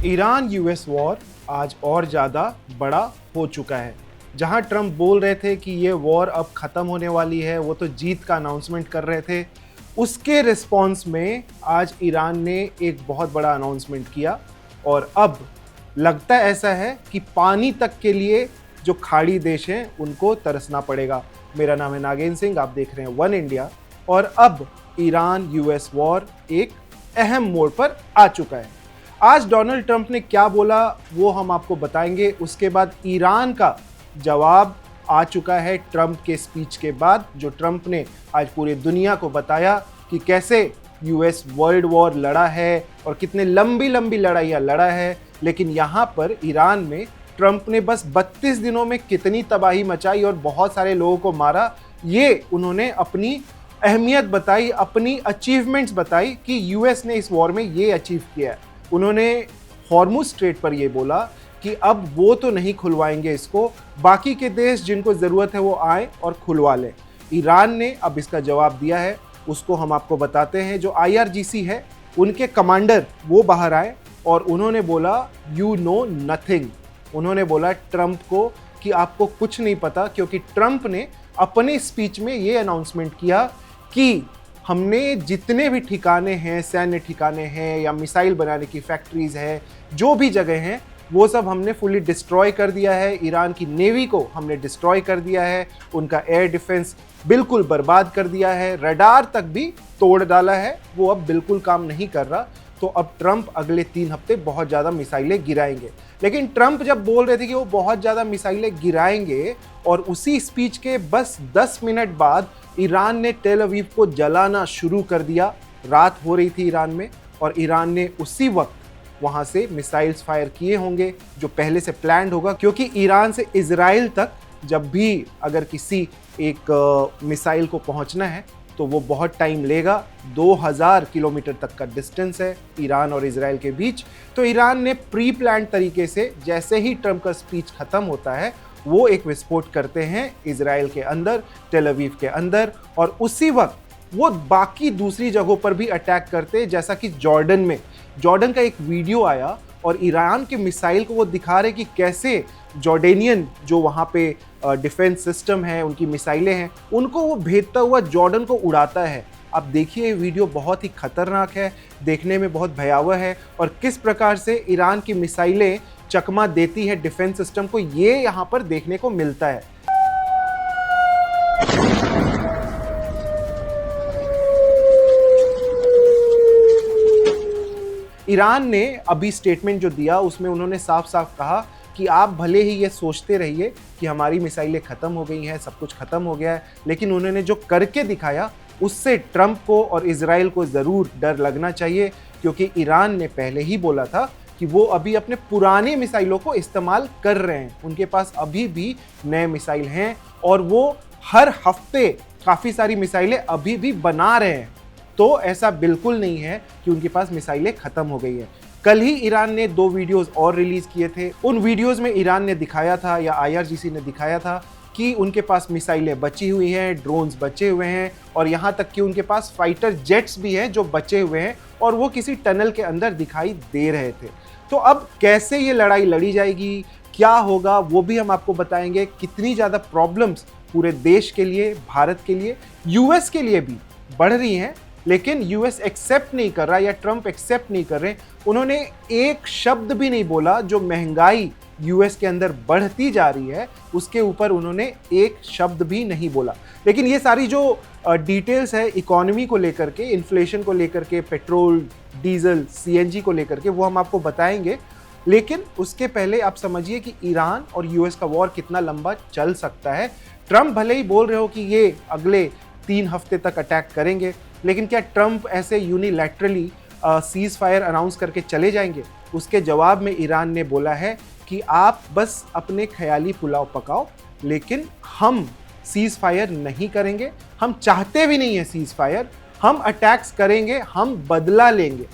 Iran US war आज और ज़्यादा बड़ा हो चुका है। जहां ट्रंप बोल रहे थे कि ये वॉर अब ख़त्म होने वाली है, वो तो जीत का अनाउंसमेंट कर रहे थे, उसके रिस्पॉन्स में आज ईरान ने एक बहुत बड़ा अनाउंसमेंट किया और अब लगता ऐसा है कि पानी तक के लिए जो खाड़ी देश हैं उनको तरसना पड़ेगा। मेरा नाम है नागेंद्र सिंह, आप देख रहे हैं वन इंडिया। और अब ईरान यूएस वॉर एक अहम मोड़ पर आ चुका है। आज डोनाल्ड ट्रंप ने क्या बोला वो हम आपको बताएंगे। उसके बाद ईरान का जवाब आ चुका है ट्रंप के स्पीच के बाद, जो ट्रंप ने आज पूरे दुनिया को बताया कि कैसे यूएस वर्ल्ड वॉर लड़ा है और कितने लंबी लंबी लड़ाइयाँ लड़ा है। लेकिन यहाँ पर ईरान में ट्रंप ने बस 32 दिनों में कितनी तबाही मचाई और बहुत सारे लोगों को मारा, ये उन्होंने अपनी अहमियत बताई, अपनी अचीवमेंट्स बताई कि यूएस ने इस वॉर में ये अचीव किया है। उन्होंने हॉर्मुज स्ट्रेट पर ये बोला कि अब वो तो नहीं खुलवाएंगे इसको, बाकी के देश जिनको ज़रूरत है वो आए और खुलवा लें। ईरान ने अब इसका जवाब दिया है, उसको हम आपको बताते हैं। जो IRGC है उनके कमांडर वो बाहर आए और उन्होंने बोला यू नो नथिंग। उन्होंने बोला ट्रंप को कि आपको कुछ नहीं पता, क्योंकि ट्रंप ने अपने स्पीच में ये अनाउंसमेंट किया कि हमने जितने भी ठिकाने हैं, सैन्य ठिकाने हैं या मिसाइल बनाने की फैक्ट्रीज है, जो भी जगह हैं, वो सब हमने फुली डिस्ट्रॉय कर दिया है। ईरान की नेवी को हमने डिस्ट्रॉय कर दिया है, उनका एयर डिफेंस बिल्कुल बर्बाद कर दिया है, रडार तक भी तोड़ डाला है, वो अब बिल्कुल काम नहीं कर रहा। तो अब ट्रंप अगले 3 हफ्ते बहुत ज़्यादा मिसाइलें गिराएंगे। लेकिन ट्रंप जब बोल रहे थे कि वो बहुत ज़्यादा मिसाइलें गिराएंगे और उसी स्पीच के बस 10 मिनट बाद ईरान ने टेल अवीव को जलाना शुरू कर दिया। रात हो रही थी ईरान में और ईरान ने उसी वक्त वहाँ से मिसाइल्स फायर किए होंगे जो पहले से प्लान्ड होगा, क्योंकि ईरान से इजराइल तक जब भी अगर किसी एक मिसाइल को पहुँचना है तो वो बहुत टाइम लेगा। 2000 किलोमीटर तक का डिस्टेंस है ईरान और इजराइल के बीच। तो ईरान ने प्री प्लान तरीके से जैसे ही ट्रंप का स्पीच खत्म होता है वो एक विस्फोट करते हैं इजराइल के अंदर, टेल अवीव के अंदर, और उसी वक्त वो बाकी दूसरी जगहों पर भी अटैक करते हैं। जैसा कि जॉर्डन का एक वीडियो आया और ईरान के मिसाइल को वो दिखा रहे कि कैसे जॉर्डेनियन जो वहाँ पे डिफेंस सिस्टम है, उनकी मिसाइलें हैं, उनको वो भेजता हुआ जॉर्डन को उड़ाता है। आप देखिए ये वीडियो बहुत ही खतरनाक है, देखने में बहुत भयावह है, और किस प्रकार से ईरान की मिसाइलें चकमा देती है डिफेंस सिस्टम को, ये यहाँ पर देखने को मिलता है। ईरान ने अभी स्टेटमेंट जो दिया उसमें उन्होंने साफ साफ कहा कि आप भले ही ये सोचते रहिए कि हमारी मिसाइलें ख़त्म हो गई हैं, सब कुछ ख़त्म हो गया है, लेकिन उन्होंने जो करके दिखाया उससे ट्रंप को और इजराइल को ज़रूर डर लगना चाहिए, क्योंकि ईरान ने पहले ही बोला था कि वो अभी अपने पुराने मिसाइलों को इस्तेमाल कर रहे हैं। उनके पास अभी भी नए मिसाइल हैं और वो हर हफ्ते काफ़ी सारी मिसाइलें अभी भी बना रहे हैं। तो ऐसा बिल्कुल नहीं है कि उनके पास मिसाइलें ख़त्म हो गई हैं। कल ही ईरान ने 2 वीडियोस और रिलीज़ किए थे। उन वीडियोस में ईरान ने दिखाया था या IRGC ने दिखाया था कि उनके पास मिसाइलें बची हुई हैं, ड्रोन्स बचे हुए हैं, और यहाँ तक कि उनके पास फाइटर जेट्स भी हैं जो बचे हुए हैं, और वो किसी टनल के अंदर दिखाई दे रहे थे। तो अब कैसे ये लड़ाई लड़ी जाएगी, क्या होगा, वो भी हम आपको बताएंगे। कितनी ज़्यादा प्रॉब्लम्स पूरे देश के लिए, भारत के लिए, यूएस के लिए भी बढ़ रही हैं, लेकिन यूएस एक्सेप्ट नहीं कर रहा या ट्रंप एक्सेप्ट नहीं कर रहे। उन्होंने एक शब्द भी नहीं बोला। जो महंगाई यूएस के अंदर बढ़ती जा रही है उसके ऊपर उन्होंने एक शब्द भी नहीं बोला। लेकिन ये सारी जो डिटेल्स है इकोनॉमी को लेकर के, इन्फ्लेशन को लेकर के, पेट्रोल, डीजल, CNG को लेकर के, वो हम आपको बताएंगे। लेकिन उसके पहले आप समझिए कि ईरान और यूएस का वॉर कितना लंबा चल सकता है। ट्रंप भले ही बोल रहे हो कि ये अगले 3 हफ्ते तक अटैक करेंगे, लेकिन क्या ट्रंप ऐसे यूनिलैटरली सीज फायर अनाउंस करके चले जाएंगे? उसके जवाब में ईरान ने बोला है कि आप बस अपने ख्याली पुलाव पकाओ, लेकिन हम सीज फायर नहीं करेंगे, हम चाहते भी नहीं है सीज फायर, हम अटैक्स करेंगे, हम बदला लेंगे।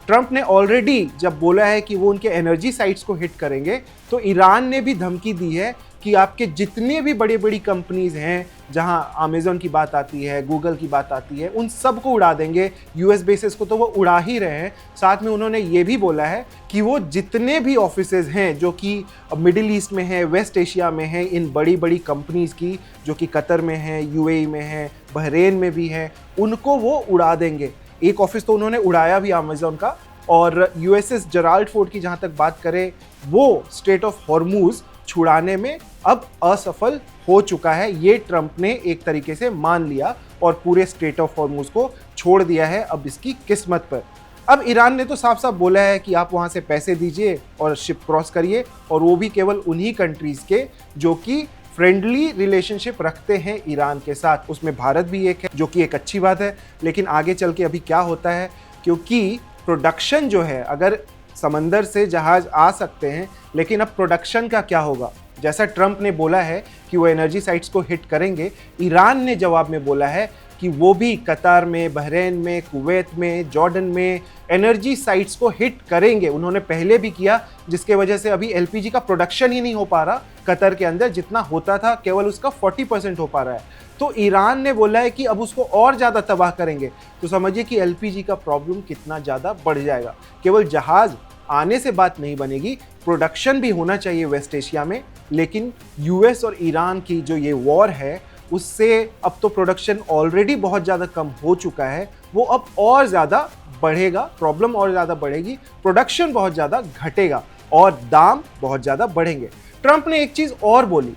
ट्रंप ने ऑलरेडी जब बोला है कि वो उनके एनर्जी साइट्स को हिट करेंगे, तो ईरान ने भी धमकी दी है कि आपके जितने भी बड़ी बड़ी कंपनीज हैं, जहां अमेजोन की बात आती है, गूगल की बात आती है, उन सबको उड़ा देंगे। यूएस बेसिस को तो वो उड़ा ही रहे हैं। साथ में उन्होंने ये भी बोला है कि वो जितने भी ऑफिसेज हैं जो कि मिडिल ईस्ट में है, वेस्ट एशिया में है, इन बड़ी बड़ी कंपनीज की जो कि कतर में है, यूएई में है, बहरेन में भी है, उनको वो उड़ा देंगे। एक ऑफिस तो उन्होंने उड़ाया भी अमेजोन का। और यूएसएस जेराल्ड फोर्ड की जहां तक बात करें, वो स्ट्रेट ऑफ हॉर्मूज छुड़ाने में अब असफल हो चुका है। ये ट्रंप ने एक तरीके से मान लिया और पूरे स्ट्रेट ऑफ हॉर्मूज को छोड़ दिया है अब इसकी किस्मत पर। अब ईरान ने तो साफ साफ बोला है कि आप वहां से पैसे दीजिए और शिप क्रॉस करिए, और वो भी केवल उन्हीं कंट्रीज के जो कि फ्रेंडली रिलेशनशिप रखते हैं ईरान के साथ। उसमें भारत भी एक है, जो कि एक अच्छी बात है। लेकिन आगे चल के अभी क्या होता है, क्योंकि प्रोडक्शन जो है, अगर समंदर से जहाज आ सकते हैं, लेकिन अब प्रोडक्शन का क्या होगा। जैसा ट्रंप ने बोला है कि वो एनर्जी साइट्स को हिट करेंगे, ईरान ने जवाब में बोला है कि वो भी कतार में, बहरेन में, कुवैत में, जॉर्डन में एनर्जी साइट्स को हिट करेंगे। उन्होंने पहले भी किया, जिसके वजह से अभी एलपीजी का प्रोडक्शन ही नहीं हो पा रहा कतर के अंदर। जितना होता था केवल उसका 40% हो पा रहा है। तो ईरान ने बोला है कि अब उसको और ज़्यादा तबाह करेंगे। तो समझिए कि एलपीजी का प्रॉब्लम कितना ज़्यादा बढ़ जाएगा। केवल जहाज़ आने से बात नहीं बनेगी, प्रोडक्शन भी होना चाहिए वेस्ट एशिया में। लेकिन यूएस और ईरान की जो ये वॉर है, उससे अब तो प्रोडक्शन ऑलरेडी बहुत ज़्यादा कम हो चुका है, वो अब और ज़्यादा बढ़ेगा, प्रॉब्लम और ज़्यादा बढ़ेगी, प्रोडक्शन बहुत ज़्यादा घटेगा और दाम बहुत ज़्यादा बढ़ेंगे। ट्रंप ने एक चीज़ और बोली।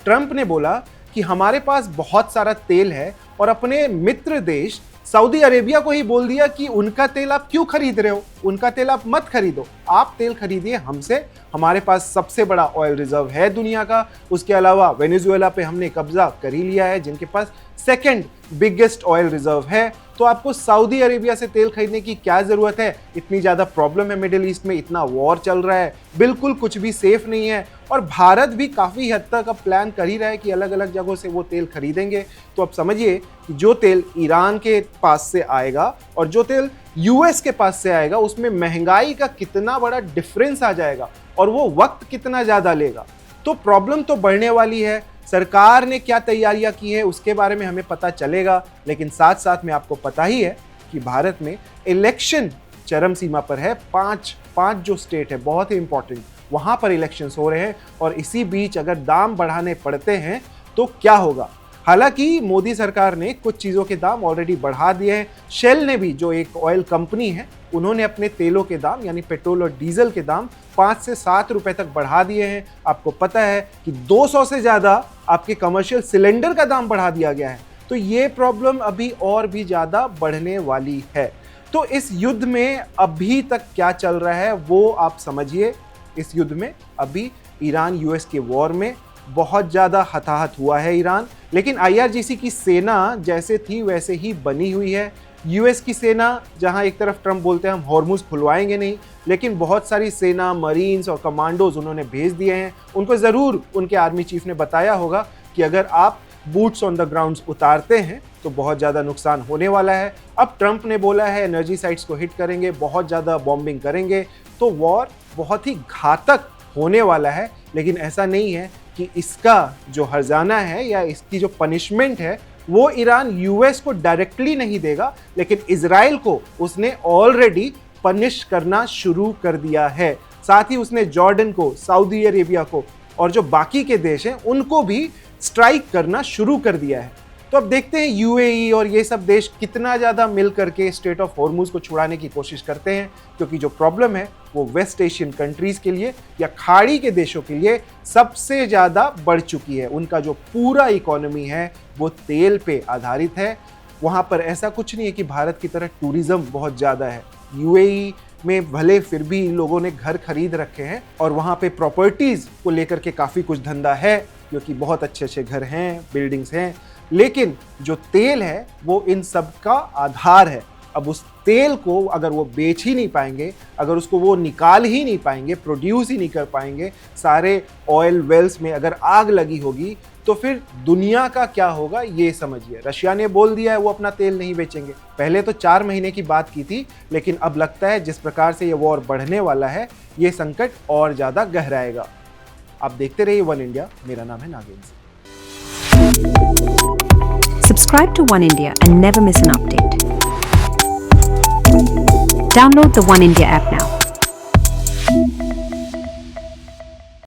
ट्रंप ने बोला कि हमारे पास बहुत सारा तेल है, और अपने मित्र देश सऊदी अरेबिया को ही बोल दिया कि उनका तेल आप क्यों खरीद रहे हो, उनका तेल आप मत खरीदो, आप तेल खरीदिए हमसे। हमारे पास सबसे बड़ा ऑयल रिजर्व है दुनिया का। उसके अलावा वेनेजुएला पे हमने कब्जा कर ही लिया है, जिनके पास सेकंड बिगेस्ट ऑयल रिजर्व है। तो आपको सऊदी अरेबिया से तेल खरीदने की क्या ज़रूरत है। इतनी ज़्यादा प्रॉब्लम है मिडिल ईस्ट में, इतना वॉर चल रहा है, बिल्कुल कुछ भी सेफ नहीं है। और भारत भी काफ़ी हद तक अब प्लान कर ही रहा है कि अलग अलग जगहों से वो तेल खरीदेंगे। तो अब समझिए कि जो तेल ईरान के पास से आएगा और जो तेल यूएस के पास से आएगा, उसमें महंगाई का कितना बड़ा डिफरेंस आ जाएगा और वो वक्त कितना ज़्यादा लेगा। तो प्रॉब्लम तो बढ़ने वाली है। सरकार ने क्या तैयारियां की है उसके बारे में हमें पता चलेगा, लेकिन साथ साथ में आपको पता ही है कि भारत में इलेक्शन चरम सीमा पर है। पांच जो स्टेट है बहुत ही इंपॉर्टेंट, वहां पर इलेक्शंस हो रहे हैं, और इसी बीच अगर दाम बढ़ाने पड़ते हैं तो क्या होगा। हालांकि मोदी सरकार ने कुछ चीज़ों के दाम ऑलरेडी बढ़ा दिए हैं। शेल ने भी, जो एक ऑयल कंपनी है, उन्होंने अपने तेलों के दाम यानी पेट्रोल और डीजल के दाम 5 से 7 रुपए तक बढ़ा दिए हैं। आपको पता है कि 200 से ज़्यादा आपके कमर्शियल सिलेंडर का दाम बढ़ा दिया गया है। तो ये प्रॉब्लम अभी और भी ज़्यादा बढ़ने वाली है। तो इस युद्ध में अभी तक क्या चल रहा है वो आप समझिए। इस युद्ध में अभी ईरान यूएस के वॉर में बहुत ज़्यादा हताहत हुआ है ईरान, लेकिन आईआरजीसी की सेना जैसे थी वैसे ही बनी हुई है। यूएस की सेना, जहां एक तरफ ट्रंप बोलते हैं हम हॉर्मुज खुलवाएंगे नहीं, लेकिन बहुत सारी सेना, मरीन्स और कमांडोज उन्होंने भेज दिए हैं। उनको ज़रूर उनके आर्मी चीफ ने बताया होगा कि अगर आप बूट्स ऑन द ग्राउंड्स उतारते हैं तो बहुत ज़्यादा नुकसान होने वाला है। अब ट्रंप ने बोला है एनर्जी साइट्स को हिट करेंगे, बहुत ज़्यादा बॉम्बिंग करेंगे, तो वॉर बहुत ही घातक होने वाला है। लेकिन ऐसा नहीं है कि इसका जो हर्जाना है या इसकी जो पनिशमेंट है वो ईरान यूएस को डायरेक्टली नहीं देगा, लेकिन इजराइल को उसने ऑलरेडी पनिश करना शुरू कर दिया है। साथ ही उसने जॉर्डन को, सऊदी अरेबिया को और जो बाकी के देश हैं उनको भी स्ट्राइक करना शुरू कर दिया है। तो अब देखते हैं यूएई और ये सब देश कितना ज़्यादा मिल करके स्ट्रेट ऑफ हॉर्मुज को छुड़ाने की कोशिश करते हैं, क्योंकि जो प्रॉब्लम है वो वेस्ट एशियन कंट्रीज़ के लिए या खाड़ी के देशों के लिए सबसे ज़्यादा बढ़ चुकी है। उनका जो पूरा इकोनॉमी है वो तेल पे आधारित है। वहाँ पर ऐसा कुछ नहीं है कि भारत की तरह टूरिज़्म बहुत ज़्यादा है। यूएई में भले फिर भी लोगों ने घर खरीद रखे हैं और वहाँ पे प्रॉपर्टीज़ को लेकर के काफ़ी कुछ धंधा है, क्योंकि बहुत अच्छे अच्छे घर हैं, बिल्डिंग्स हैं, लेकिन जो तेल है वो इन सब का आधार है। अब उस तेल को अगर वो बेच ही नहीं पाएंगे, अगर उसको वो निकाल ही नहीं पाएंगे, प्रोड्यूस ही नहीं कर पाएंगे, सारे ऑयल वेल्स में अगर आग लगी होगी, तो फिर दुनिया का क्या होगा ये समझिए। रशिया ने बोल दिया है वो अपना तेल नहीं बेचेंगे। पहले तो 4 महीने की बात की थी, लेकिन अब लगता है जिस प्रकार से ये वॉर बढ़ने वाला है, ये संकट और ज़्यादा गहराएगा। आप देखते रहिए वन इंडिया। मेरा नाम है Nagendra Singh. Subscribe to One India and never miss an update. Download the One India app now.